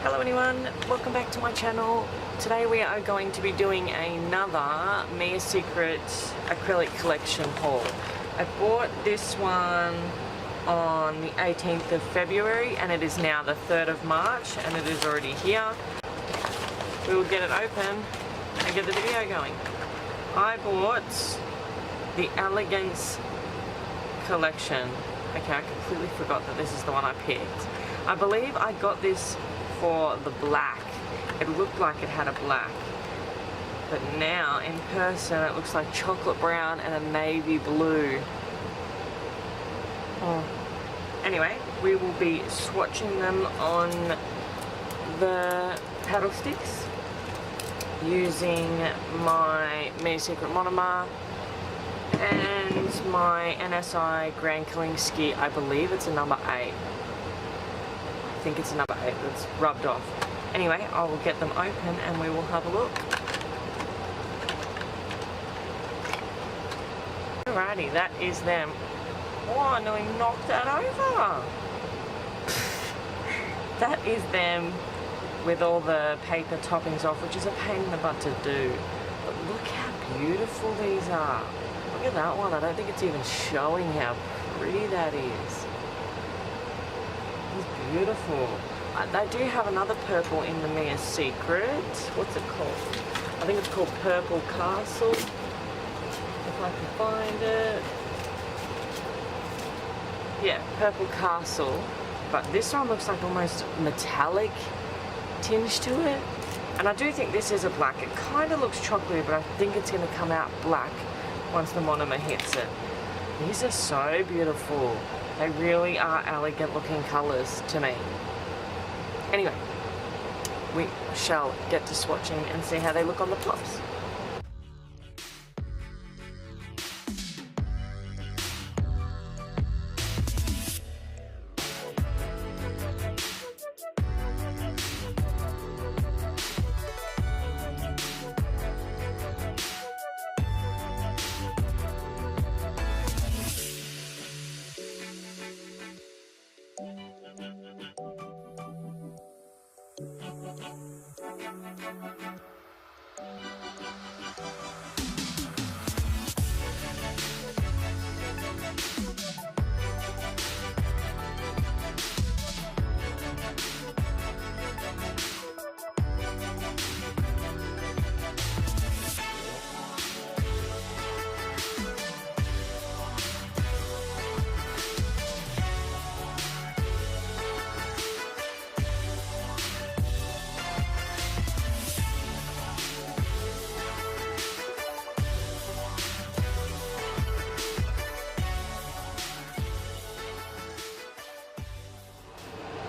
Hello everyone, welcome back to my channel. Today we are going to be doing another Mia Secret acrylic collection haul. I bought this one on the 18th of February and it is now the 3rd of March and it is already here. We will get it open and get the video going. I bought the Elegance collection. Okay, I completely forgot that this is the one I picked. I believe I got this for the black. It looked like it had a black, but now in person it looks like chocolate brown and a navy blue. Anyway, we will be swatching them on the paddle sticks using my Mia Secret monomer and my NSI Grand Kalinsky. I believe it's a number 8. I think it's a number 8 that's rubbed off. Anyway, I will get them open and we will have a look. Alrighty, that is them. Oh, I nearly knocked that over. That is them with all the paper toppings off, which is a pain in the butt to do. But look how beautiful these are. Look at that one. I don't think it's even showing how pretty that is. It's beautiful. They do have another purple in the Mia Secret. What's it called? I think it's called Purple Castle. If I can find it. Yeah, Purple Castle. But this one looks like almost metallic tinge to it. And I do think this is a black. It kind of looks chocolatey, but I think it's going to come out black once the monomer hits it. These are so beautiful. They really are elegant looking colours to me. Anyway, we shall get to swatching and see how they look on the pops.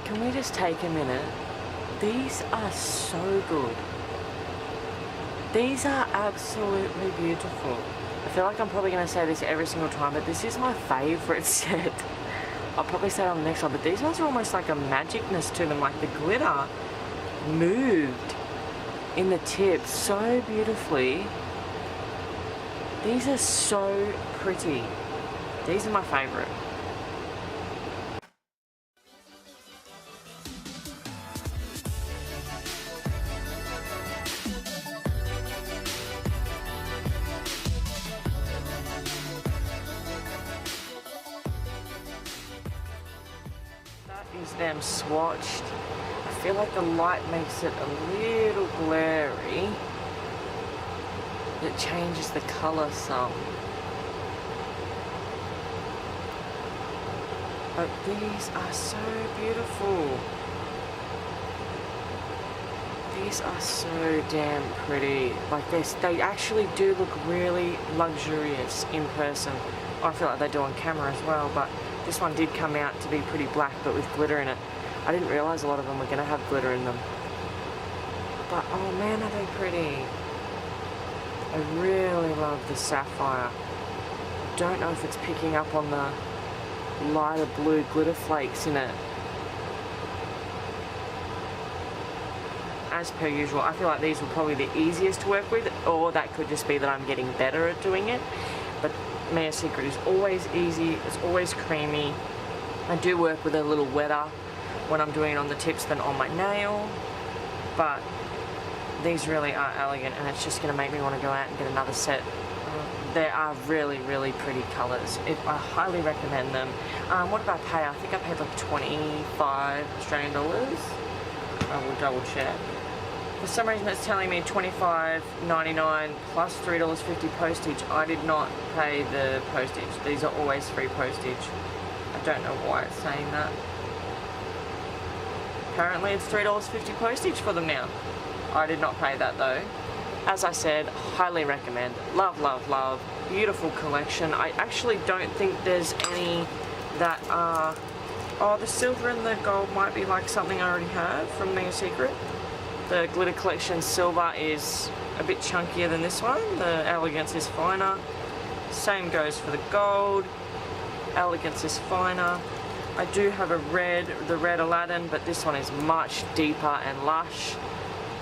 Can we just take a minute? These are so good. These are absolutely beautiful. I feel like I'm probably going to say this every single time, but this is my favourite set. I'll probably say it on the next one, but these ones are almost like a magicness to them, like the glitter moved in the tip so beautifully. These are so pretty. These are my favourite. Is them swatched. I feel like the light makes it a little blurry. It changes the colour some. But these are so beautiful. These are so damn pretty. Like this, they actually do look really luxurious in person. I feel like they do on camera as well, but this one did come out to be pretty black, but with glitter in it. I didn't realise a lot of them were going to have glitter in them. But, oh man, are they pretty. I really love the sapphire. I don't know if it's picking up on the lighter blue glitter flakes in it. As per usual, I feel like these were probably the easiest to work with, or that could just be that I'm getting better at doing it. But Mia Secret is always easy, it's always creamy. I do work with a little wetter when I'm doing it on the tips than on my nail, but these really are elegant, and it's just going to make me want to go out and get another set. They are really, really pretty colours. I highly recommend them. What did I pay? I think I paid like 25 Australian dollars. I will double check. For some reason it's telling me $25.99 plus $3.50 postage. I did not pay the postage. These are always free postage. I don't know why it's saying that. Apparently it's $3.50 postage for them now. I did not pay that though. As I said, highly recommend. Love, love, love. Beautiful collection. I actually don't think there's any that are... Oh, the silver and the gold might be like something I already have from Mega Secret. The glitter collection silver is a bit chunkier than this one. The Elegance is finer. Same goes for the gold. Elegance is finer. I do have a red, the red Aladdin, but this one is much deeper and lush.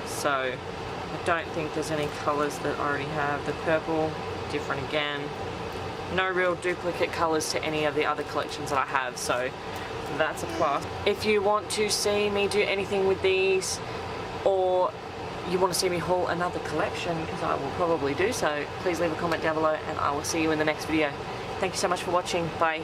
So I don't think there's any colours that I already have. The purple, different again. No real duplicate colours to any of the other collections that I have, so that's a plus. If you want to see me do anything with these, or you want to see me haul another collection, because I will probably do so, please leave a comment down below and I will see you in the next video. Thank you so much for watching. Bye.